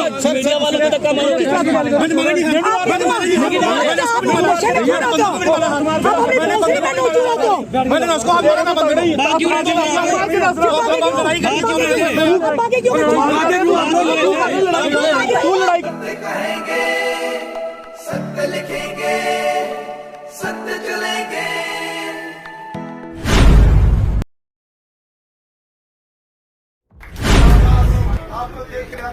Media वालों को धक्का मारो। सत्य लिखेंगे, सत्य चलेंगे। आपको देख रहे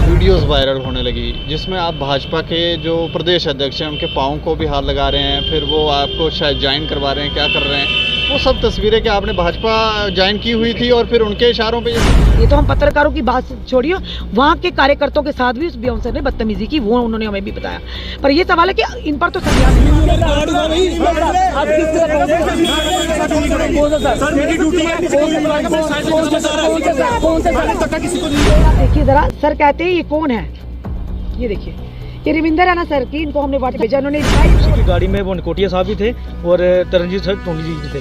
वीडियोस वायरल होने लगी जिसमें आप भाजपा के जो प्रदेश अध्यक्ष हैं उनके पाँव को भी हाथ लगा रहे हैं, फिर वो आपको शायद ज्वाइन करवा रहे हैं, क्या कर रहे हैं, वो सब तस्वीरें कि आपने भाजपा ज्वाइन की हुई थी और फिर उनके इशारों पे ये तो हम पत्रकारों की बात छोड़िए, वहाँ के कार्यकर्ताओं के साथ भी उस बाउंसर ने बदतमीजी की, वो उन्होंने हमें भी बताया। पर ये सवाल है कि इन पर तो संज्ञान देखिए जरा, सर कहते हैं ये कौन है, ये देखिए ये रविंदर है ना सर की, इनको हमने व्हाट्सएप भेजा, उन्होंने की गाड़ी में वो निकोटिया साहब भी थे और तरनजीत सर टोनी जी भी थे।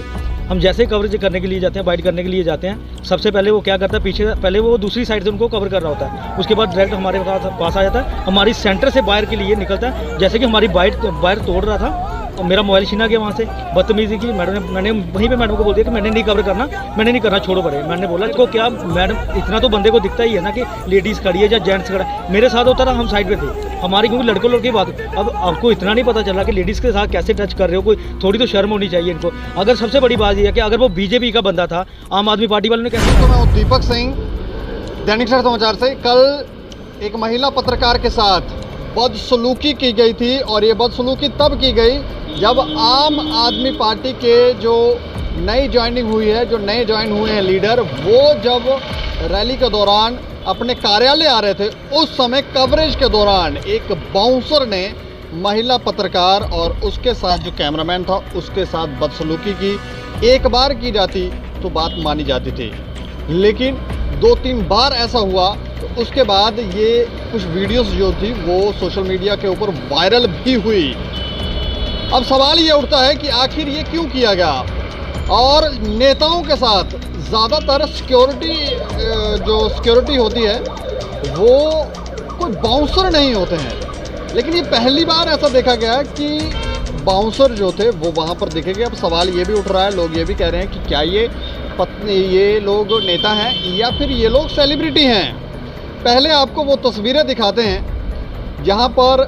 हम जैसे कवरेज करने के लिए जाते हैं, बाइट करने के लिए जाते हैं, सबसे पहले वो क्या करता है, पीछे पहले वो दूसरी साइड से उनको कवर कर रहा होता है, उसके बाद डायरेक्ट हमारे पास आ जाता है, हमारी सेंटर से बाहर के लिए निकलता है। जैसे कि हमारी बाइट तोड़ रहा था और मेरा मोबाइल छीना गया, वहाँ से बदतमीजी की। मैंने वहीं पे मैडम को बोल दिया कि मैंने नहीं कवर करना, मैंने नहीं करना, छोड़ो पड़े। मैंने बोला इसको क्या मैडम, इतना तो बंदे को दिखता ही है ना कि लेडीज़ खड़ी है या जेंट्स खड़ा है। मेरे साथ होता था, हम साइड पे थे, हमारी क्योंकि लड़कों की बात। अब आपको इतना नहीं पता चला कि लेडीज़ के साथ कैसे टच कर रहे हो, कोई थोड़ी तो शर्म होनी चाहिए इनको। अगर सबसे बड़ी बात यह है कि अगर वो बीजेपी का बंदा था, आम आदमी पार्टी वालों ने कैसे। तो मैं दीपक सिंह, दैनिक सवेरा समाचार से। कल एक महिला पत्रकार के साथ बदसलूकी की गई थी और ये बदसलूकी तब की गई जब आम आदमी पार्टी के जो नई ज्वाइनिंग हुई है, जो नए ज्वाइन हुए हैं लीडर, वो जब रैली के दौरान अपने कार्यालय आ रहे थे, उस समय कवरेज के दौरान एक बाउंसर ने महिला पत्रकार और उसके साथ जो कैमरामैन था उसके साथ बदसलूकी की। एक बार की जाती तो बात मानी जाती थी, लेकिन 2-3 बार ऐसा हुआ तो उसके बाद ये कुछ वीडियोस जो थी वो सोशल मीडिया के ऊपर वायरल भी हुई। अब सवाल ये उठता है कि आखिर ये क्यों किया गया, और नेताओं के साथ ज़्यादातर सिक्योरिटी होती है वो कोई बाउंसर नहीं होते हैं, लेकिन ये पहली बार ऐसा देखा गया कि बाउंसर जो थे वो वहाँ पर देखे गए। अब सवाल ये भी उठ रहा है, लोग ये भी कह रहे हैं कि क्या ये लोग नेता हैं या फिर ये लोग सेलिब्रिटी हैं। पहले आपको वो तस्वीरें दिखाते हैं जहाँ पर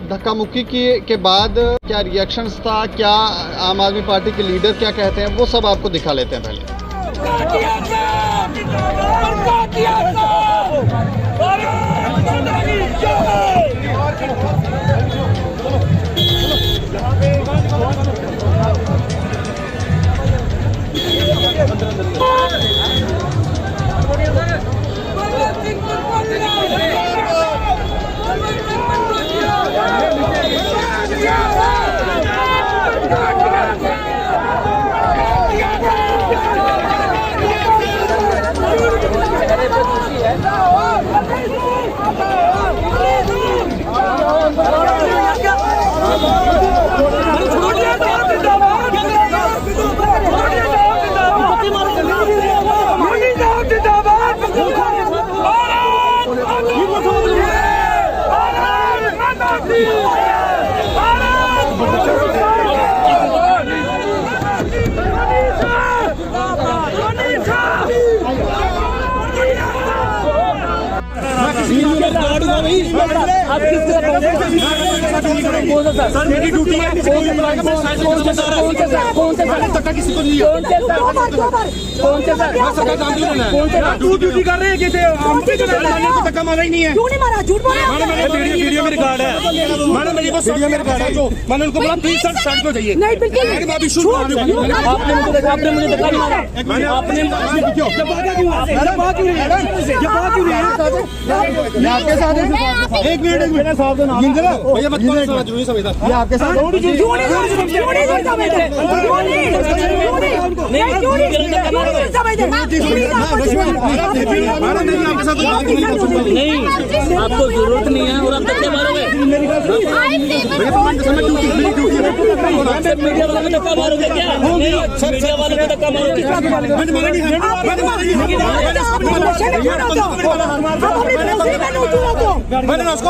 धक्का मुक्की के बाद क्या रिएक्शंस था, क्या आम आदमी पार्टी के लीडर क्या कहते हैं, वो सब आपको दिखा लेते हैं पहले। सर मेरी ड्यूटी है, ड्यूटी कर रहे हैं, धक्का मारा ही नहीं है, वीडियो में रिकॉर्ड है मैडम, मेरी बस वीडियो में रिकॉर्ड है। जो मैंने उनको बोला प्लीज सर साइड को जाइए, आपने मुझे धक्का नहीं मारा, आपने आपके साथ एक मिनट भैया मत जरूरी समझता ये आपके साथ नहीं, आपको जरूरत नहीं है और आप धक्के मारोगे। मीडिया वालों को धक्का मारोगे क्या? मीडिया वालों को धक्का मारोगे? मैंने उसको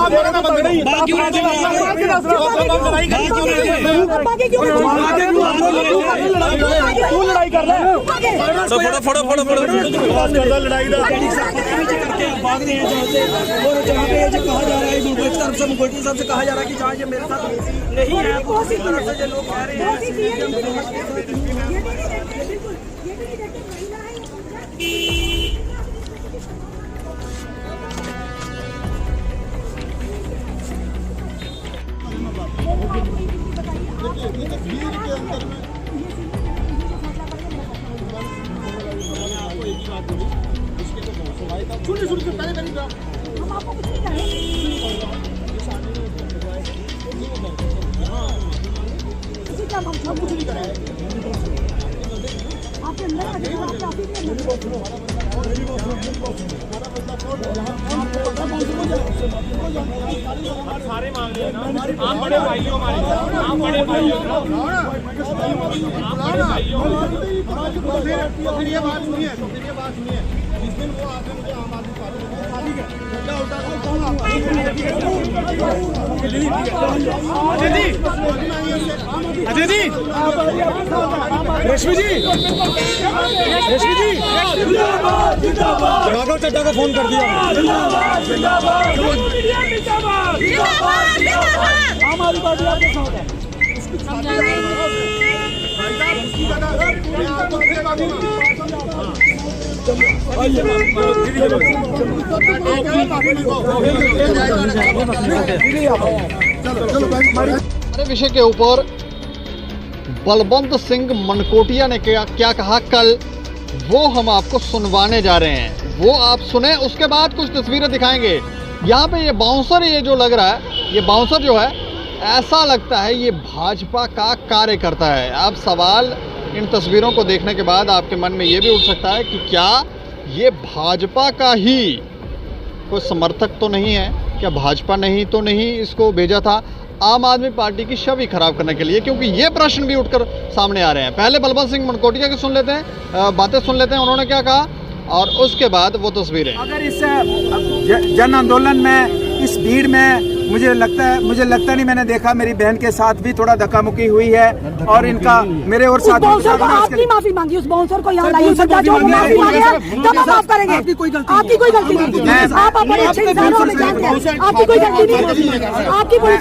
लड़ाई कर रहे फोड़ो लड़ाई भाग रहे हैं जहाँ से, और जहाँ पे ये कहा जा रहा है एक तरफ से मुखर्जी साहब से कहा जा रहा है कि जहाँ ये मेरे साथ नहीं है, उसी तरफ से ये लोग कह रहे हैं। हम आपको कुछ नहीं करें। हम कुछ नहीं करें। आपके अंदर आ जाइए, आपके ऑफिस में सारे मांग रहे हैं ना, आप बड़े भाइयों हमारे, आप बड़े भाइयों फिर ये बात सुनिए, जिस दिन वो आके मुझे आम आदमी पार्टी क्या होता है अजय जी, रश्मि जी राघव चड्डा का फोन कर दिया। हमारी पार्टी आपके साथ है। हमारे विषय के ऊपर बलवंत सिंह मनकोटिया ने क्या कहा कल, वो हम आपको सुनवाने जा रहे हैं। वो आप सुने, उसके बाद कुछ तस्वीरें दिखाएंगे। यहाँ पे ये बाउंसर, ये जो लग रहा है, ये बाउंसर जो है, ऐसा लगता है ये भाजपा का कार्यकर्ता है। अब सवाल इन तस्वीरों को देखने के बाद आपके मन में ये भी उठ सकता है कि क्या ये भाजपा का ही कोई समर्थक तो नहीं है? क्या भाजपा ने ही तो नहीं इसको भेजा था आम आदमी पार्टी की छवि खराब करने के लिए? क्योंकि ये प्रश्न भी उठकर सामने आ रहे हैं। पहले बलवंत सिंह मनकोटिया की सुन लेते हैं, बातें सुन लेते हैं, उन्होंने क्या कहा, और उसके बाद वो तस्वीरें। अगर इस जन आंदोलन में, इस भीड़ में मुझे लगता नहीं, मैंने देखा मेरी बहन के साथ भी थोड़ा धक्का मुक्की हुई है, और इनका मेरे और साथ आपकी माफी मांगी, उस बाउंसर को यहाँ लाइए, माफी मांगे, तब हम माफ करेंगे। आपकी कोई गलती नहीं, आप बड़े अच्छे इंसान हो, जानते हैं, आपकी कोई गलती नहीं, आपकी कोई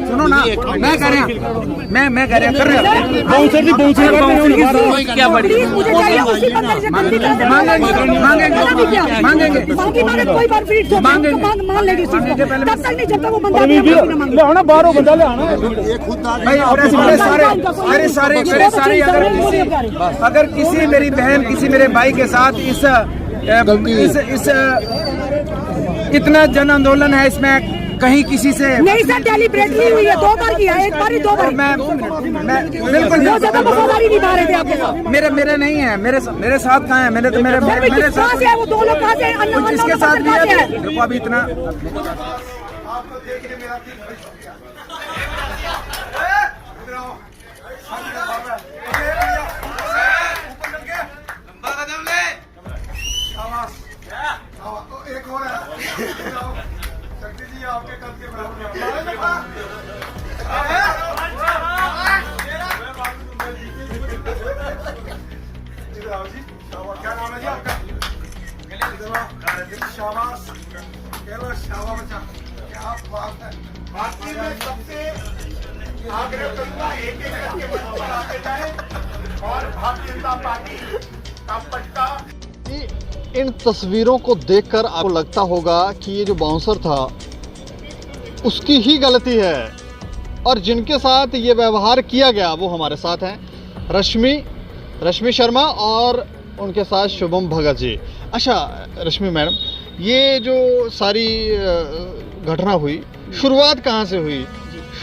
सुनो ना, मैं कह रहा क्या बड़ी मांगेंगे कोई बार फिर मान लेंगे, तब तक नहीं जब तक वो बंदा बाहरों बंदा ले आना। सारे अगर किसी मेरी बहन, किसी मेरे भाई के साथ इस इतना जन आंदोलन है, इसमें कहीं किसी से नहीं सर, डेलीब्रेटली हुई है, 2 बार किया, 1 बार ही 2 बार। मैं बिल्कुल वफादारी निभा रहे थे आपके साथ। मेरे नहीं है, मेरे साथ कहाँ है? मेरे साथ वो 2 लोग कहाँ से? जिसके साथ भी है, देखो अभी इतना आपको देख के मेरा दिल खुश हो गया। इधर आओ, लंबा कदम ले, शाबाश। एक और है, शक्ति जी आपके कद के बराबर। इधर आओ जी, क्या नाम है जी आपका? शाबाश, केवल शाबाश बच्चा, क्या बात है। भारतीय में सबसे आग्रह करूंगा, एक करके बच्चे आते जाए, और भारतीय जनता पार्टी का पट्टा। इन तस्वीरों को देखकर आपको लगता होगा कि ये जो बाउंसर था उसकी ही गलती है, और जिनके साथ ये व्यवहार किया गया वो हमारे साथ हैं, रश्मि शर्मा और उनके साथ शुभम भगत जी। अच्छा रश्मि मैडम, ये जो सारी घटना हुई, शुरुआत कहाँ से हुई?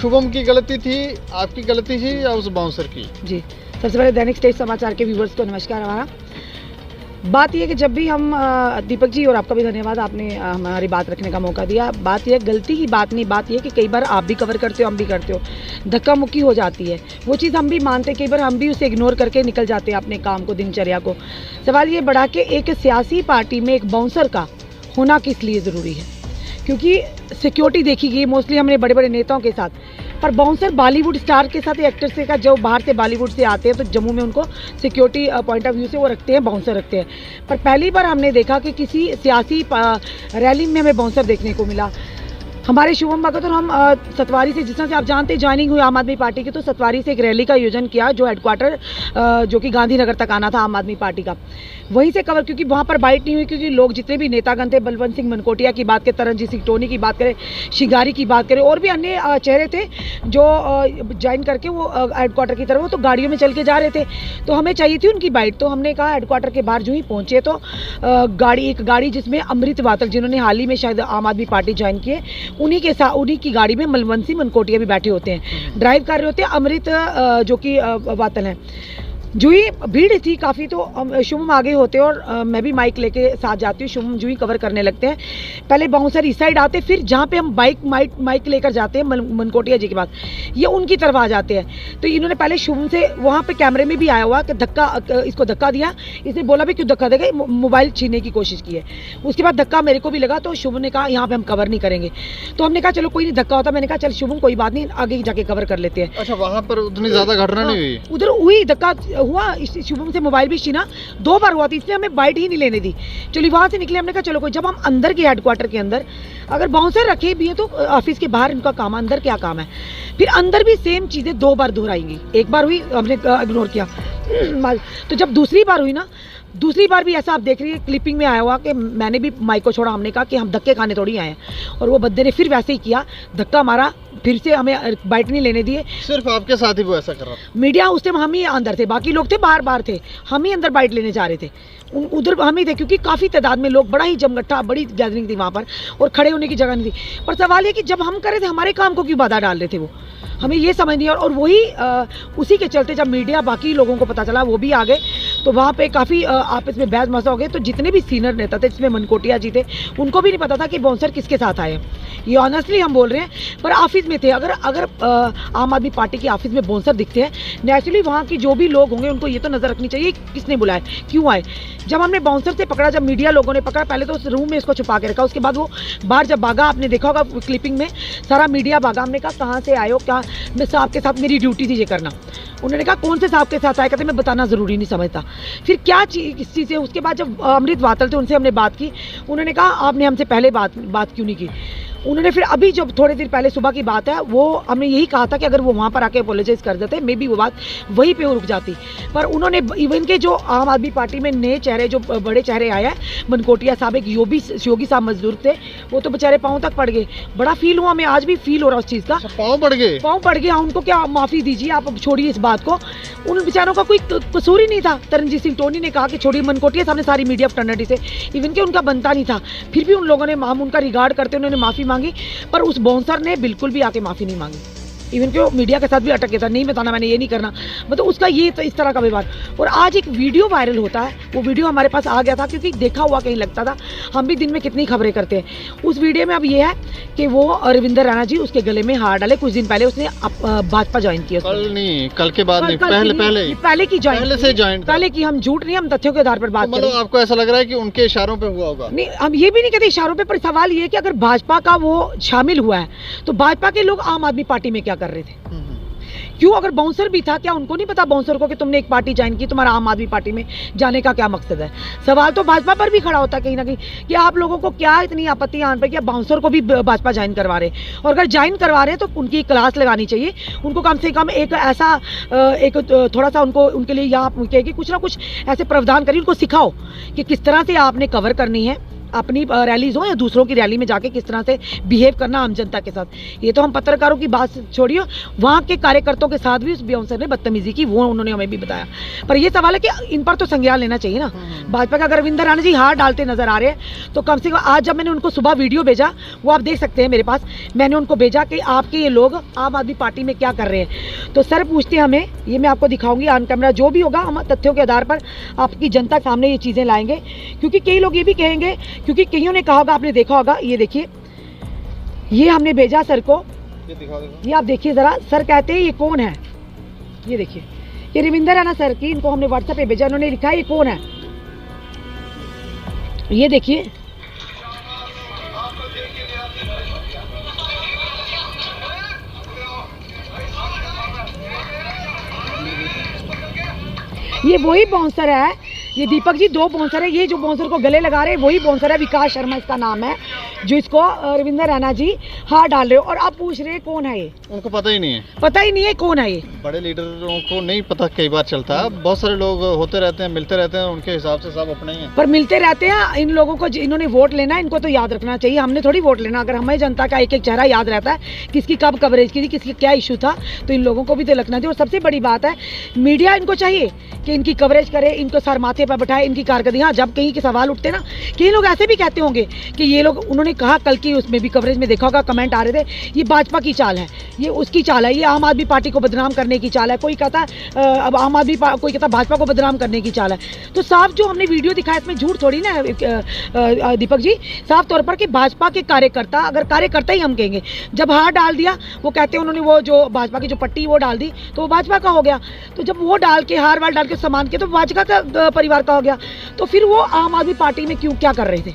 शुभम की गलती थी, आपकी गलती थी, या उस बाउंसर की? जी, सबसे पहले दैनिक स्टेट समाचार के व्यूवर्स को नमस्कार। हमारा बात यह कि जब भी हम दीपक जी और आपका भी धन्यवाद, आपने हमारी बात रखने का मौका दिया। बात यह गलती की बात नहीं, बात यह कि कई बार आप भी कवर करते हो, हम भी करते हो, धक्का मुक्की हो जाती है, वो चीज़ हम भी मानते हैं। कई बार हम भी उसे इग्नोर करके निकल जाते हैं अपने काम को, दिनचर्या को। सवाल ये बढ़ा के एक सियासी पार्टी में एक बाउंसर का होना किस लिए ज़रूरी है, क्योंकि सिक्योरिटी देखी गई मोस्टली हमने बड़े बड़े नेताओं के साथ, पर बाउंसर बॉलीवुड स्टार के साथ एक्टर से का जो बाहर से बॉलीवुड से आते हैं तो जम्मू में उनको सिक्योरिटी पॉइंट ऑफ व्यू से वो रखते हैं, बाउंसर रखते हैं। पर पहली बार हमने देखा कि किसी सियासी रैली में हमें बाउंसर देखने को मिला। हमारे शुभम भगत और हम सतवारी से, जिस तरह से आप जानते हैं ज्वाइनिंग हुई आम आदमी पार्टी की, तो सतवारी से एक रैली का आयोजन किया जो हेडक्वार्टर जो कि गांधीनगर तक आना था आम आदमी पार्टी का, वहीं से कवर, क्योंकि वहाँ पर बाइट नहीं हुई, क्योंकि लोग जितने भी नेतागण थे, बलवंत सिंह मनकोटिया की बात करें, तरनजीत सिंह टोनी की बात करें, शिगारी की बात करें, और भी अन्य चेहरे थे जो ज्वाइन करके वो हेडक्वार्टर की तरफ वो तो गाड़ियों में चल के जा रहे थे, तो हमें चाहिए थी उनकी बाइट। तो हमने कहा हेडक्वार्टर के बाहर जो ही पहुँचे तो एक गाड़ी जिसमें अमृत वातल, जिन्होंने हाल ही में शायद आम आदमी पार्टी ज्वाइन की है, उन्हीं के साथ उन्हीं की गाड़ी में बलवंत सिंह मनकोटिया भी बैठे होते हैं, ड्राइव कर रहे होते हैं अमृत जो कि वातल हैं। जो ही भीड़ थी काफ़ी, तो शुभम आगे होते और मैं भी माइक लेके साथ जाती हूँ, शुभम जो ही कवर करने लगते हैं। पहले बाउंसर इस साइड आते, फिर जहाँ पे हम माइक लेकर जाते हैं मनकोटिया जी के पास, ये उनकी तरफ आ जाते हैं। तो इन्होंने पहले शुभम से, वहाँ पे कैमरे में भी आया हुआ कि इसको धक्का दिया, इसने बोला भी क्यों धक्का देगा, मोबाइल छीनने की कोशिश की है। उसके बाद धक्का मेरे को भी लगा, तो शुभम ने कहा यहाँ पे हम कवर नहीं करेंगे, तो हमने कहा चलो कोई नहीं, धक्का होता, मैंने कहा चल शुभम कोई बात नहीं, आगे जाके कवर कर लेते हैं। अच्छा, वहाँ पर उतनी ज़्यादा घटना नहीं हुई? उधर हुई, धक्का हुआ, शुभम से मोबाइल भी छीना, 2 बार हुआ थी, इसलिए हमें बाइट ही नहीं लेने दी। चलिए वहाँ से निकले, हमने कहा चलो कोई, जब हम अंदर के हेडक्वार्टर के अंदर अगर बाउंसर रखे भी है तो ऑफिस के बाहर इनका काम, अंदर क्या काम है। फिर अंदर भी सेम चीज़ें 2 बार दोहराएंगी, एक बार हुई हमने इग्नोर किया, तो जब दूसरी बार हुई ना, दूसरी बार भी ऐसा आप देख रही है क्लिपिंग में आया हुआ कि मैंने भी माइक को छोड़ा, हमने कहा कि हम धक्के खाने थोड़ी आए हैं, और वो बंदे ने फिर वैसे ही किया, धक्का मारा, फिर से हमें बाइट नहीं लेने दिए। सिर्फ आपके साथ ही वो ऐसा कर रहा था? मीडिया उस टाइम हम ही अंदर थे, बाकी लोग थे बाहर थे, हम ही अंदर बाइट लेने जा रहे थे, उधर हम ही थे, क्योंकि काफ़ी तादाद में लोग, बड़ा ही जमघट्टा, बड़ी गैदरिंग थी वहाँ पर, और खड़े होने की जगह नहीं थी। पर सवाल ये कि जब हम कर रहे थे हमारे काम को क्यों बाधा डाल रहे थे, वो हमें ये समझ नहीं। और वही उसी के चलते जब मीडिया बाकी लोगों को पता चला, वो भी आ गए, तो वहाँ पे काफ़ी आपस में बहस मसा हो गए। तो जितने भी सीनियर नेता थे, जिसमें मनकोटिया जी थे, उनको भी नहीं पता था कि बाउंसर किसके साथ आए, ये ऑनेस्टली हम बोल रहे हैं। पर ऑफिस में थे, अगर आम आदमी पार्टी के ऑफिस में बाउंसर दिखते हैं, नेचुरली वहाँ की जो भी लोग होंगे उनको ये तो नज़र रखनी चाहिए किसने बुलाया, क्यों आए। जब हमने बाउंसर से पकड़ा, जब मीडिया लोगों ने पकड़ा, पहले तो उस रूम में इसको छुपा के रखा, उसके बाद वो बाहर जब भागा, आपने देखा होगा क्लिपिंग में, सारा मीडिया भागा। हमने कहा कहाँ से आए हो, क्या, मैं साहब के साथ मेरी ड्यूटी थी ये करना। उन्होंने कहा कौन से साहब के साथ आया, कहते मैं बताना ज़रूरी नहीं समझता। फिर क्या चीज़ किस चीज़ से, उसके बाद जब अमृत वातल थे, उनसे हमने बात की, उन्होंने कहा आपने हमसे पहले बात क्यों नहीं की। उन्होंने फिर अभी जब थोड़े देर पहले सुबह की बात है, वो हमने यही कहा था कि अगर वो वहाँ पर आके अपोलोजाइज कर देते, मे बी वो बात वहीं पे रुक जाती। पर उन्होंने इवन के जो आम आदमी पार्टी में नए चेहरे, जो बड़े चेहरे आए हैं, मनकोटिया साहब, एक योगी साहब मजदूर थे, वो तो बेचारे पाँव तक पड़ गए। बड़ा फील हुआ, हमें आज भी फील हो रहा उस चीज़ का। पाँव पड़ गए? पाँव पड़ गया, उनको क्या माफ़ी दीजिए, आप छोड़िए इस बात को, उन बेचारों का कोई कसूर ही नहीं था। तरनजीत सिंह टोनी ने कहा कि छोड़िए, मनकोटिया साहब ने सारी मीडिया फ्रेंडली से, इवन के उनका बनता नहीं था, फिर भी उन लोगों ने, हम उनका रिगार्ड करते, उन्होंने माफ़ी मांगी। पर उस बाउंसर ने बिल्कुल भी आके माफ़ी नहीं मांगी, इवन कि वो मीडिया के साथ भी अटक गया था, नहीं बताना, मैंने ये नहीं करना, मतलब उसका ये तो इस तरह का व्यवहार। और आज एक वीडियो वायरल होता है, वो वीडियो हमारे पास आ गया था, क्योंकि देखा हुआ कहीं लगता था, हम भी दिन में कितनी खबरें करते हैं। उस वीडियो में अब ये है कि वो रविंदर राणा जी उसके गले में हार डाले, कुछ दिन पहले उसने भाजपा ज्वाइन किया। कल नहीं, कल के बाद नहीं, पहले की ज्वाइन, पहले की, हम झूठ नहीं, हम तथ्यों के आधार पर बात करें। मतलब आपको ऐसा लग रहा है कि उनके इशारों पे हुआ होगा? नहीं, हम ये भी नहीं कहते इशारों पे, पर सवाल ये है कि अगर भाजपा का वो शामिल हुआ है, तो भाजपा के लोग आम आदमी पार्टी में क्या कर रहे थे, क्यों? अगर बाउंसर भी था, क्या उनको नहीं पता बाउंसर को कि तुमने एक पार्टी ज्वाइन की, तुम्हारा आम आदमी पार्टी में जाने का क्या मकसद है? सवाल तो भाजपा पर भी खड़ा होता है कहीं ना कहीं, कि आप लोगों को क्या इतनी आपत्ति आन पर कि आप बाउंसर को भी भाजपा ज्वाइन करवा रहे हैं, और अगर ज्वाइन करवा रहे हैं तो उनकी क्लास लगानी चाहिए, उनको कम से कम एक ऐसा एक थोड़ा सा उनको, उनके लिए यहाँ कि कुछ ना कुछ ऐसे प्रावधान करिए, उनको सिखाओ कि किस तरह से आपने कवर करनी है अपनी रैलीज हो या दूसरों की रैली में जाके किस तरह से बिहेव करना आम जनता के साथ, ये तो हम पत्रकारों की बात छोड़िए, वहाँ के कार्यकर्ताओं के साथ भी उस बाउंसर ने बदतमीजी की, वो उन्होंने हमें भी बताया। पर ये सवाल है कि इन पर तो संज्ञान लेना चाहिए ना। भाजपा का अगर रविंदर राणा जी हाथ डालते नजर आ रहे हैं तो कम से कम आज जब मैंने उनको सुबह वीडियो भेजा, वो आप देख सकते हैं मेरे पास, मैंने उनको भेजा कि आपके ये लोग आम आदमी पार्टी में क्या कर रहे हैं। तो सर पूछते हैं हमें, ये मैं आपको दिखाऊंगी ऑन कैमरा, जो भी होगा हम तथ्यों के आधार पर आपकी जनता के सामने ये चीज़ें लाएंगे। क्योंकि कई लोग ये भी कहेंगे, क्योंकि कईयों ने कहा होगा, आपने देखा होगा, ये देखिए, ये हमने भेजा सर को, ये आप देखिए ज़रा, सर कहते हैं ये कौन है, ये देखिए, ये रविंदर राणा सर की, इनको हमने व्हाट्सएप पे भेजा, उन्होंने लिखा है ये कौन है, ये देखिए, ये वही बाउंसर है, ये दीपक जी 2 बाउंसर है, ये जो बाउंसर को गले लगा रहे हैं वही बाउंसर है, विकास शर्मा इसका नाम है, जो इसको रविंदर राणा जी हाथ डाल रहे हो। और आप पूछ रहे हैं कौन है ये, उनको पता ही नहीं है, पता ही नहीं है कौन है ये। बड़े लीडरों को नहीं पता, कई बार चलता है, बहुत सारे लोग होते रहते हैं, मिलते रहते हैं, उनके हिसाब से सब अपने ही हैं। पर मिलते रहते हैं, इन लोगों को इन्होंने वोट लेना है, इनको तो याद रखना चाहिए, हमने थोड़ी वोट लेना। अगर हमें जनता का एक एक चेहरा याद रहता है, किसकी कब कवरेज की थी, किसकी क्या इशू था, तो इन लोगों को भी तो रखना चाहिए। और सबसे बड़ी बात है, मीडिया इनको चाहिए कि इनकी कवरेज करे, इनको सर माथे पर बैठाए, इनकी कारकर्दगी। हाँ, जब कहीं के सवाल उठते ना, कई लोग ऐसे भी कहते होंगे कि ये लोग, उन्होंने कहा कल की उसमें भी कवरेज में देखा होगा, कमेंट आ रहे थे, ये भाजपा की चाल है, ये उसकी चाल है, ये आम आदमी पार्टी को बदनाम करने की चाल है, कोई कहता है अब आम आदमी कोई कहता है भाजपा को बदनाम करने की चाल है। तो साफ जो हमने वीडियो दिखाया, इसमें झूठ थोड़ी ना दीपक जी, साफ तौर पर कि भाजपा के कार्यकर्ता, अगर कार्यकर्ता ही हम कहेंगे, जब हाथ डाल दिया, वो कहते हैं उन्होंने वो जो भाजपा की जो पट्टी वो डाल दी, तो वो भाजपा का हो गया। तो जब वो डाल के, हार वार डाल के सामान के, तो भाजपा का परिवार का हो गया। तो फिर वो आम आदमी पार्टी में क्यों क्या कर रहे थे,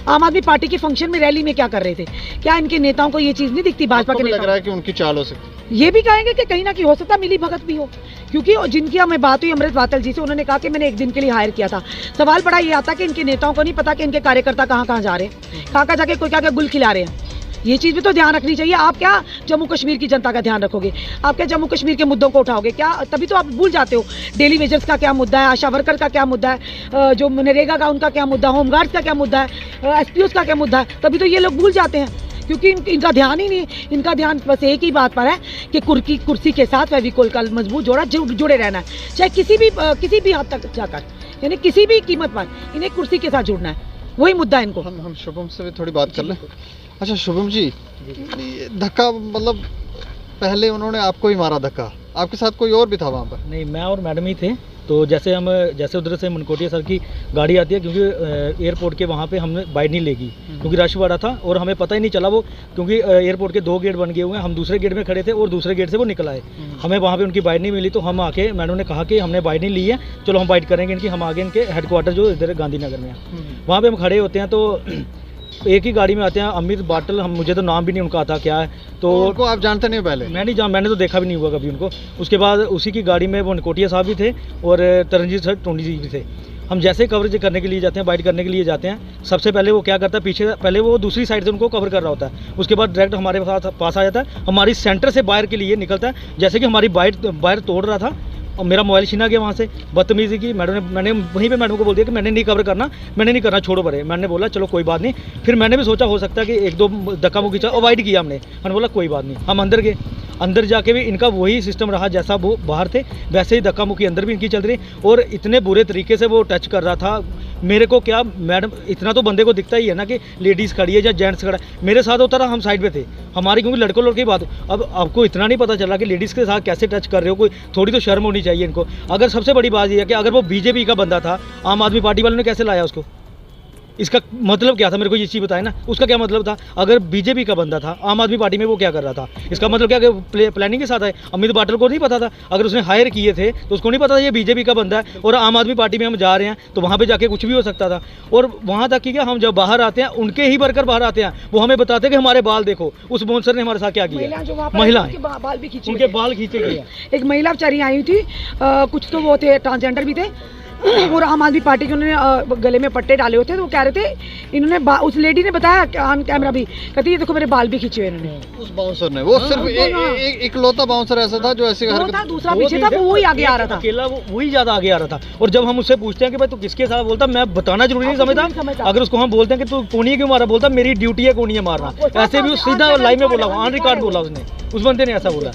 आम आदमी पार्टी के फंक्शन में, रैली में क्या कर रहे थे? क्या इनके नेताओं को ये चीज नहीं दिखती? भाजपा के लग रहा है कि उनकी चाल हो सकती, ये भी कहेंगे कि कहीं ना कहीं हो सकता मिली भगत भी हो, क्योंकि जिनकी हमें बात हुई अमृत वातल जी से, उन्होंने कहा कि मैंने एक दिन के लिए हायर किया था। सवाल बड़ा ये आता कि इनके नेताओं को नहीं पता कि इनके कार्यकर्ता कहाँ कहाँ जा रहे हैं, कहाँ जाके कोई क्या क्या गुल खिला रहे हैं। ये चीज़ भी तो ध्यान रखनी चाहिए। आप क्या जम्मू कश्मीर की जनता का ध्यान रखोगे? आप क्या जम्मू कश्मीर के मुद्दों को उठाओगे क्या? तभी तो आप भूल जाते हो डेली वेजर्स का क्या मुद्दा है, आशा वर्कर का क्या मुद्दा है, जो मनरेगा का उनका क्या मुद्दा, होमगार्ड्स का क्या मुद्दा है, एसपीओस का क्या मुद्दा है। तभी तो ये लोग भूल जाते हैं, क्योंकि इनका ध्यान ही नहीं, इनका ध्यान बस एक ही बात पर है कि कुर्सी के साथ फेविकोल का मजबूत जोड़ा जुड़े रहना है, चाहे किसी भी हद तक जाकर, यानी किसी भी कीमत पर इन्हें कुर्सी के साथ जुड़ना है, वही मुद्दा है इनको। हम शुभम से भी थोड़ी बात कर लें। अच्छा शुभम जी, धक्का मतलब पहले उन्होंने आपको ही मारा धक्का, आपके साथ कोई और भी था वहाँ पर? नहीं, मैं और मैडम ही थे। तो जैसे उधर से मनकोटिया सर की गाड़ी आती है, क्योंकि एयरपोर्ट के वहाँ पे हमने बाइट नहीं लेगी, क्योंकि रश बड़ा था और हमें पता ही नहीं चला वो, क्योंकि एयरपोर्ट के 2 गेट बन गए हुए हैं, हम दूसरे गेट में खड़े थे और दूसरे गेट से वो निकल आए, हमें वहाँ पे उनकी बाइट नहीं मिली। तो हम आके, मैडम ने कहा कि हमने बाइट नहीं ली है, चलो हम बाइट करेंगे इनकी। हम आगे इनके हेडक्वार्टर जो इधर गांधीनगर में है, वहाँ पर हम खड़े होते हैं, तो एक ही गाड़ी में आते हैं अमित बाटल, हम मुझे तो नाम भी नहीं उनका आता क्या है, तो उनको आप जानते नहीं पहले? मैं नहीं मैंने तो देखा भी नहीं हुआ कभी उनको। उसके बाद उसी की गाड़ी में वो मनकोटिया साहब भी थे और तरनजीत सर टोनी जी भी थे। हम जैसे कवरेज करने के लिए जाते हैं, बाइट करने के लिए जाते हैं, सबसे पहले वो क्या करता है, पीछे पहले वो दूसरी साइड से उनको कवर कर रहा होता है, उसके बाद डायरेक्ट हमारे पास आ जाता है, हमारी सेंटर से बाहर के लिए निकलता है, जैसे कि हमारी बाइट तोड़ रहा था और मेरा मोबाइल छीना गया वहाँ से, बदतमीजी की। मैंने वहीं पे मैडम को बोल दिया कि मैंने नहीं कवर करना, मैंने नहीं करना, छोड़ो परे। मैंने बोला चलो कोई बात नहीं। फिर मैंने भी सोचा हो सकता है कि 1-2 धक्का मुक्की अवॉइड किया हमने बोला कोई बात नहीं। हम अंदर गए, अंदर जाके भी इनका वही सिस्टम रहा, जैसा वो बाहर थे वैसे ही धक्का मुक्की अंदर भी इनकी चल रही, और इतने बुरे तरीके से वो टच कर रहा था मेरे को। क्या मैडम, इतना तो बंदे को दिखता ही है ना कि लेडीज़ खड़ी है या जेंट्स खड़ा है, मेरे साथ होता रहा, हम साइड पे थे हमारी, क्योंकि लड़कों की बात। अब आपको इतना नहीं पता चला कि लेडीज़ के साथ कैसे टच कर रहे हो, कोई थोड़ी तो शर्म होनी चाहिए इनको। अगर सबसे बड़ी बात यह है कि अगर वो बीजेपी का बंदा था, आम आदमी पार्टी वालों ने कैसे लाया उसको? इसका मतलब क्या था, मेरे को ये चीज़ बताए ना, उसका क्या मतलब था? अगर बीजेपी का बंदा था, आम आदमी पार्टी में वो क्या कर रहा था? इसका मतलब क्या कि प्लानिंग के साथ है। अमित बाटल को नहीं पता था, अगर उसने हायर किए थे तो उसको नहीं पता था ये बीजेपी का बंदा है और आम आदमी पार्टी में हम जा रहे हैं, तो वहाँ पे जाके कुछ भी हो सकता था। और वहाँ तक कि क्या, हम जब बाहर आते हैं, उनके ही वर्कर बाहर आते हैं, वो हमें बताते हैं कि हमारे बाल देखो, उस स्पॉन्सर ने हमारे साथ क्या किया। महिला उनके बाल खींचे गए। एक महिला बेचारी आई थी, कुछ तो वो थे ट्रांसजेंडर भी थे, और आम आदमी पार्टी के उन्होंने गले में पट्टे डाले हुए थे, तो वो कह रहे थे इन्होंने उस लेडी ने बताया ऑन कैमरा भी, कहती है देखो मेरे बाल भी खींचे हुए इन्होंने। उस बाउंसर ने, वो सिर्फ इकलौता बाउंसर ऐसा था जो ऐसी वो हरकत। था, दूसरा पीछे था, वो ही आगे आ रहा था, अकेला वही ज्यादा आगे आ रहा था। और जब हम उससे पूछते हैं कि भाई तू किसके साथ, बोलता मैं बताना जरूरी नहीं समझता। अगर उसको हम बोलते हैं कि तू कोनिया क्यों मारा, बोलता मेरी ड्यूटी है कोनिया मारना। ऐसे भी सीधा लाइव में बोला, ऑन रिकॉर्ड बोला उसने, उस बंदे ने ऐसा बोला।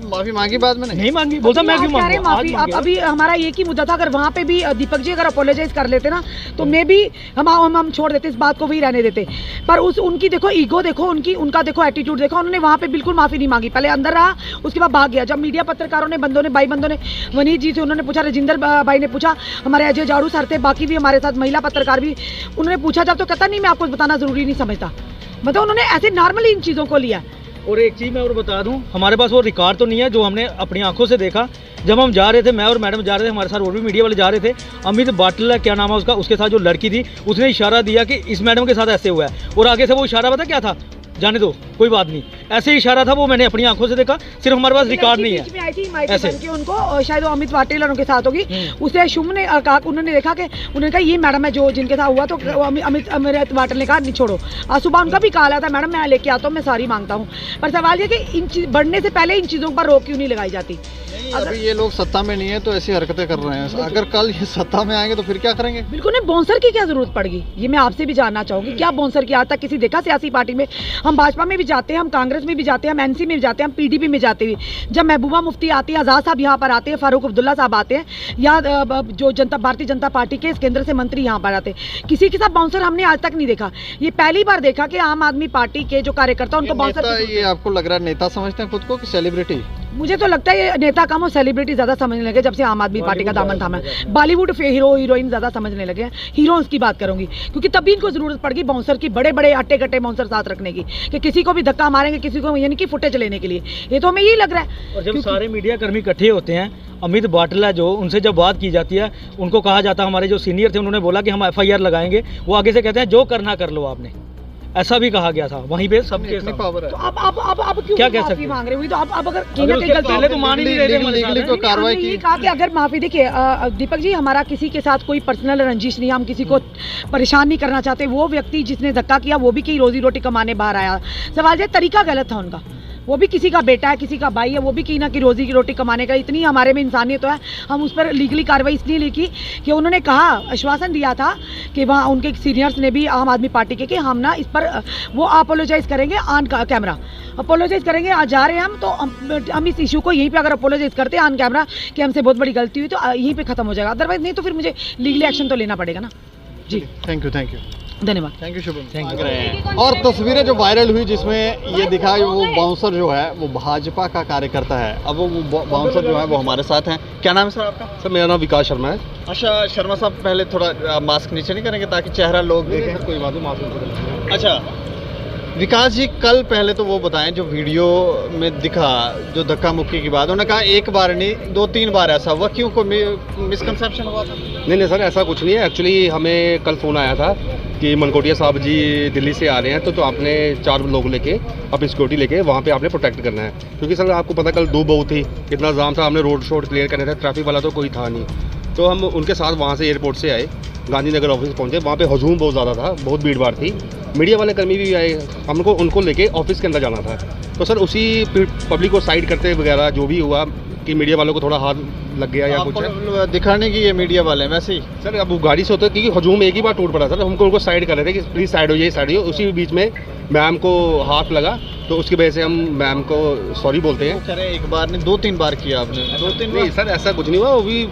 माफी मांगी बाद में? नहीं मांगी, बोलता मैं क्यों मांगू माफी। अब अभी हमारा एक ही मुद्दा था, अगर वहाँ पे भी दीपक जी अगर अपोलोजाइज कर लेते ना, तो मे भी हम छोड़ देते, इस बात को वही रहने देते। पर उनकी देखो ईगो देखो, उनका देखो एटीट्यूड देखो, उन्होंने वहाँ पे बिल्कुल माफी नहीं मांगी, पहले अंदर रहा, उसके बाद भाग गया। जब मीडिया पत्रकारों ने, भाई बंदों ने, वनीत जी थे, उन्होंने पूछा, राजिंदर भाई ने पूछा, हमारे अजय जाड़ू सर थे, बाकी भी हमारे साथ महिला पत्रकार भी, उन्होंने पूछा जब, तो कहता नहीं मैं आपको बताना जरूरी नहीं समझता। मतलब उन्होंने ऐसे नॉर्मली इन चीज़ों को लिया। और एक चीज़ मैं और बता दूं, हमारे पास वो रिकॉर्ड तो नहीं है जो हमने अपनी आंखों से देखा। जब हम जा रहे थे, मैं और मैडम जा रहे थे, हमारे साथ और भी मीडिया वाले जा रहे थे, अमित बाटला क्या नाम है उसका, उसके साथ जो लड़की थी, उसने इशारा दिया कि इस मैडम के साथ ऐसे हुआ है, और आगे से वो इशारा पता क्या था, जाने दो कोई बात नहीं, ऐसे ही इशारा था, वो मैंने अपनी आंखों से देखा, सिर्फ हमारे पास रिकॉर्ड नहीं है। ऐसे उनको शायद वो अमित पाटिल और उनके साथ होगी, उसे शुभ ने कहा, उन्होंने देखा कि उन्होंने कहा ये मैडम है जो जिनके साथ हुआ, तो अमित पाटिल ने कहा नहीं छोड़ो। आज सुबह उनका भी कहा था, मैडम मैं लेके आता हूँ, मैं सॉरी मांगता हूँ। पर सवाल ये कि इन बढ़ने से पहले इन चीज़ों पर रोक क्यों नहीं लगाई जाती? अभी ये लोग सत्ता में नहीं है तो ऐसी हरकतें कर रहे हैं, अगर कल ये सत्ता में आएंगे तो फिर क्या करेंगे? बिल्कुल नहीं, बाउंसर की क्या जरूरत पड़ेगी, ये मैं आपसे भी जानना चाहूंगी। क्या बाउंसर की आज तक किसी देखा सियासी पार्टी में? हम भाजपा में भी जाते हैं, हम कांग्रेस में भी जाते हैं, हम एनसी में भी जाते हैं, हम पीडीपी में जाते हैं। जब महबूबा मुफ्ती आती है, आज़ाद साहब यहाँ पर आते हैं, फारूक अब्दुल्ला साहब आते हैं, या जो भारतीय जनता पार्टी के केंद्र से मंत्री यहाँ पर आते हैं, किसी के साथ बाउंसर हमने आज तक नहीं देखा। ये पहली बार देखा कि आम आदमी पार्टी के जो कार्यकर्ता उनको बाउंसर। ये आपको लग रहा है नेता समझते हैं खुद को कि सेलिब्रिटी? मुझे तो लगता है ये नेता कम और सेलिब्रिटी ज्यादा समझने लगे जब से आम आदमी पार्टी का दामन थामा है। बॉलीवुड हीरो हीरोइन ज्यादा समझने लगे हैं, हीरोइंस की बात करूंगी, क्योंकि तभी इनको जरूरत पड़गी बाउंसर की, बड़े बड़े अट्टे कट्टे बाउंसर साथ रखने की, कि किसी को भी धक्का मारेंगे, किसी को यानी कि फुटेज लेने के लिए। ये तो हमें यही लग रहा है। और जब सारे मीडिया कर्मी इकट्ठे होते हैं, अमित बाटला जो, उनसे जब बात की जाती है, उनको कहा जाता है, हमारे जो सीनियर थे उन्होंने बोला कि हम FIR लगाएंगे, वो आगे से कहते हैं जो करना कर लो आपने, ऐसा भी कहा गया था वहीं पे सबके साथ। पावर है तो अब क्यों क्या कह माफी सकते मांग रहे हुई? तो अब अगर पहले तो मान ही नहीं रहे थे, लीगली को कार्रवाई की। कहा कि अगर माफी, देखिए दीपक जी, हमारा किसी के साथ कोई पर्सनल रंजिश नहीं, हम किसी को परेशान नहीं करना चाहते। वो व्यक्ति जिसने धक्का किया वो भी कहीं रोजी रोटी कमाने बाहर आया, सवाल ये तरीका गलत था उनका। वो भी किसी का बेटा है, किसी का भाई है, वो भी कहीं ना कहीं रोजी की रोटी कमाने का, इतनी हमारे में इंसानियत तो है। हम उस पर लीगली कार्रवाई इसलिए लिखी कि उन्होंने कहा, आश्वासन दिया था कि वहाँ उनके सीनियर्स ने भी आम आदमी पार्टी के, कि हम ना इस पर वो अपोलोजाइज करेंगे, ऑन कैमरा अपोलोजाइज करेंगे। आज जा रहे हैं हम, तो हम इस इशू को यहीं पे अगर अपोलोजाइज करते हैं ऑन कैमरा कि हमसे बहुत बड़ी गलती हुई, तो यहीं पे खत्म हो जाएगा। अदरवाइज नहीं तो फिर मुझे लीगली एक्शन तो लेना पड़ेगा ना जी। थैंक यू धन्यवाद। Thank you Shubham. Thank you. और तस्वीरें जो वायरल हुई जिसमें ये दिखा वो बाउंसर जो है वो भाजपा का कार्यकर्ता है। अब वो बाउंसर जो है वो हमारे साथ हैं। क्या नाम है सर आपका? सर मेरा नाम विकास शर्मा है। अच्छा शर्मा साहब, पहले थोड़ा मास्क नीचे नहीं करेंगे ताकि चेहरा लोग देखें? कोई बात नहीं, मास्क। अच्छा विकास जी, कल पहले तो वो बताएं जो वीडियो में दिखा, जो धक्का मुक्की की बात, उन्होंने कहा एक बार नहीं 2-3 बार ऐसा हुआ, क्यों कोई मिसकंसेप्शन हुआ था? नहीं सर, ऐसा कुछ नहीं है। एक्चुअली हमें कल फ़ोन आया था कि मनकोटिया साहब जी दिल्ली से आ रहे हैं, तो आपने 4 लोग लेके अपनी सिक्योरिटी लेके वहाँ पे आपने प्रोटेक्ट करना है, क्योंकि सर आपको पता कल धूप बहुत थी, इतना जाम था, हमने रोड शोड क्लियर करने थे, ट्रैफिक वाला तो कोई था नहीं। तो हम उनके साथ वहाँ से एयरपोर्ट से आए, गांधीनगर ऑफिस पहुँचे, वहाँ पे हजूम बहुत ज़्यादा था, बहुत भीड़ भाड़ थी, मीडिया वाले कर्मी भी आए, हमको उनको लेके ऑफिस के अंदर जाना था। तो सर उसी पब्लिक को साइड करते वगैरह जो भी हुआ कि मीडिया वालों को थोड़ा हाथ लग गया या कुछ है। दिखाने की ये मीडिया वाले वैसे ही सर अब वो गाड़ी से होता है, क्योंकि हजूम एक ही बार टूट पड़ा सर, हमको उनको साइड कर रहे थे कि प्लीज़ साइड हो जाइए, साइड हो। उसी बीच में मैम को हाथ लगा, तो उसकी वजह से हम मैम को सॉरी बोलते हैं। अरे एक बार नहीं 2-3 बार किया आपने? 2-3 नहीं सर ऐसा कुछ नहीं हुआ, वो भी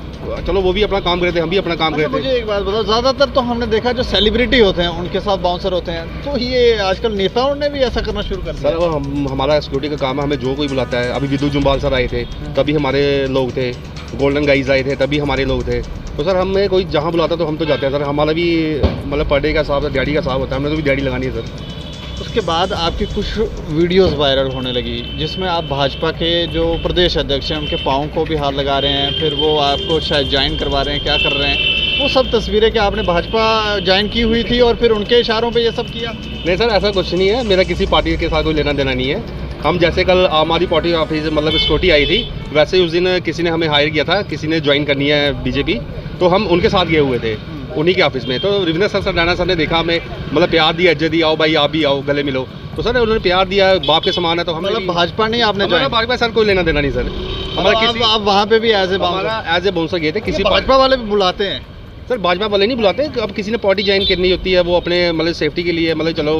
चलो वो भी अपना काम करते हैं, हम भी अपना काम करते हैं। मुझे एक बात बताओ, ज़्यादातर तो हमने देखा जो सेलिब्रिटी होते हैं उनके साथ बाउंसर होते हैं, तो ये आजकल नेताओं ने भी ऐसा करना शुरू कर दिया। सर हमारा सिक्योरिटी का काम है, हमें जो कोई बुलाता है, अभी विद्युत जुम्बाल सर आए थे तभी हमारे लोग थे, गोल्डन गाइज आए थे तभी हमारे लोग थे। तो सर हमें कोई जहाँ बुलाता तो हम तो जाते हैं सर, हमारा भी मतलब पर डे का हिसाब है, दिहाड़ी का हिसाब होता है, हमने तो भी दिहाड़ी लगानी है सर। उसके बाद आपकी कुछ वीडियोस वायरल होने लगी जिसमें आप भाजपा के जो प्रदेश अध्यक्ष हैं उनके पाँव को भी हाथ लगा रहे हैं, फिर वो आपको शायद ज्वाइन करवा रहे हैं, क्या कर रहे हैं, वो सब तस्वीरें कि आपने भाजपा ज्वाइन की हुई थी और फिर उनके इशारों पे ये सब किया? नहीं सर ऐसा कुछ नहीं है, मेरा किसी पार्टी के साथ कोई लेना देना नहीं है। हम जैसे कल आम आदमी पार्टी ऑफिस मतलब सिक्योरिटी आई थी, वैसे ही उस दिन किसी ने हमें हायर किया था, किसी ने ज्वाइन करनी है बीजेपी, तो हम उनके साथ गए हुए थे उन्हीं के ऑफिस में। तो रविंद्र सर राणा सर ने देखा हमें, मतलब प्यार दिया, इज्जत दी, आओ भाई आप भी आओ गले मिलो। तो सर उन्होंने प्यार दिया, बाप के समान है। तो हम मतलब भाजपा नहीं आपने हमारा भाजपा सर कोई लेना देना नहीं सर। हमारा किसी आप वहाँ पे भी एज ए बाउंसर गए थे। किसी भाजपा वाले भी बुलाते हैं सर, भाजपा वाले नहीं बुलाते। अब किसी ने पार्टी ज्वाइन करनी होती है, वो अपने मतलब सेफ्टी के लिए, मतलब चलो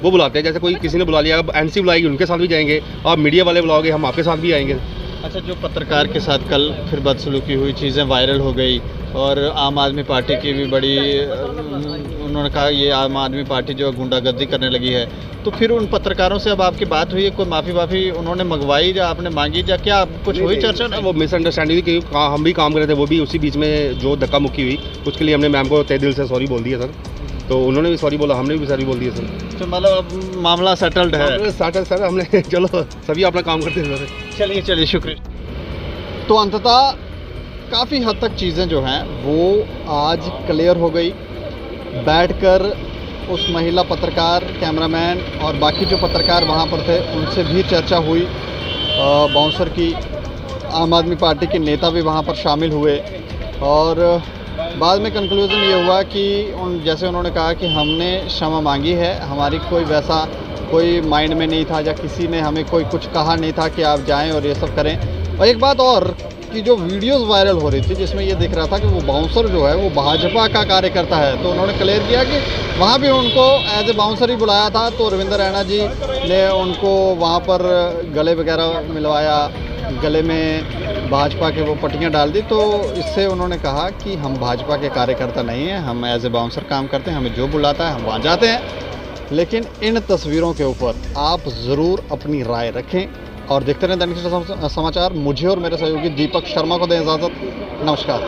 वो बुलाते हैं। जैसे कोई किसी ने बुला लिया, अब एनसी बुलाएगी, उनके साथ भी जाएंगे। आप मीडिया वाले बुलाओगे, हम आपके साथ भी आएंगे। अच्छा, जो पत्रकार के साथ कल फिर बदसलूकी हुई, चीज़ें वायरल हो गई और आम आदमी पार्टी की भी बड़ी उन्होंने कहा ये आम आदमी पार्टी जो गुंडागर्दी करने लगी है, तो फिर उन पत्रकारों से अब आपकी बात हुई है, कोई माफ़ी उन्होंने मंगवाई या आपने मांगी या क्या कुछ हुई चर्चा? ना वो मिसअंडरस्टैंडिंग थी, हम भी काम कर रहे थे, वो भी उसी बीच में जो धक्का मुक्की हुई, उसके लिए हमने मैम को तहे दिल से सॉरी बोल दिया सर। तो उन्होंने भी सॉरी बोला, हमने भी सॉरी बोल दिया सर। तो मतलब अब मामला सेटल्ड है? सेटल सर, हमने चलो सभी अपना काम करते हैं सर। चलिए शुक्रिया। तो अंततः काफ़ी हद तक चीज़ें जो हैं वो आज क्लियर हो गई। बैठकर उस महिला पत्रकार, कैमरामैन और बाकी जो पत्रकार वहाँ पर थे उनसे भी चर्चा हुई। बाउंसर की, आम आदमी पार्टी के नेता भी वहाँ पर शामिल हुए और बाद में कंक्लूज़न ये हुआ कि जैसे उन्होंने कहा कि हमने क्षमा मांगी है, हमारी कोई माइंड में नहीं था या किसी ने हमें कुछ कहा नहीं था कि आप जाएं और ये सब करें। और एक बात और कि जो वीडियोस वायरल हो रही थी जिसमें ये दिख रहा था कि वो बाउंसर जो है वो भाजपा का कार्यकर्ता है, तो उन्होंने क्लियर किया कि वहाँ भी उनको एज ए बाउंसर ही बुलाया था। तो रविंद्र रैना जी ने उनको वहाँ पर गले वगैरह मिलवाया, गले में भाजपा के वो पट्टियाँ डाल दी। तो इससे उन्होंने कहा कि हम भाजपा के कार्यकर्ता नहीं हैं, हम एज ए बाउंसर काम करते हैं, हमें जो बुलाता है हम वहाँ जाते हैं। लेकिन इन तस्वीरों के ऊपर आप ज़रूर अपनी राय रखें और देखते रहें दैनिक समाचार। मुझे और मेरे सहयोगी दीपक शर्मा को दें इजाज़त। नमस्कार।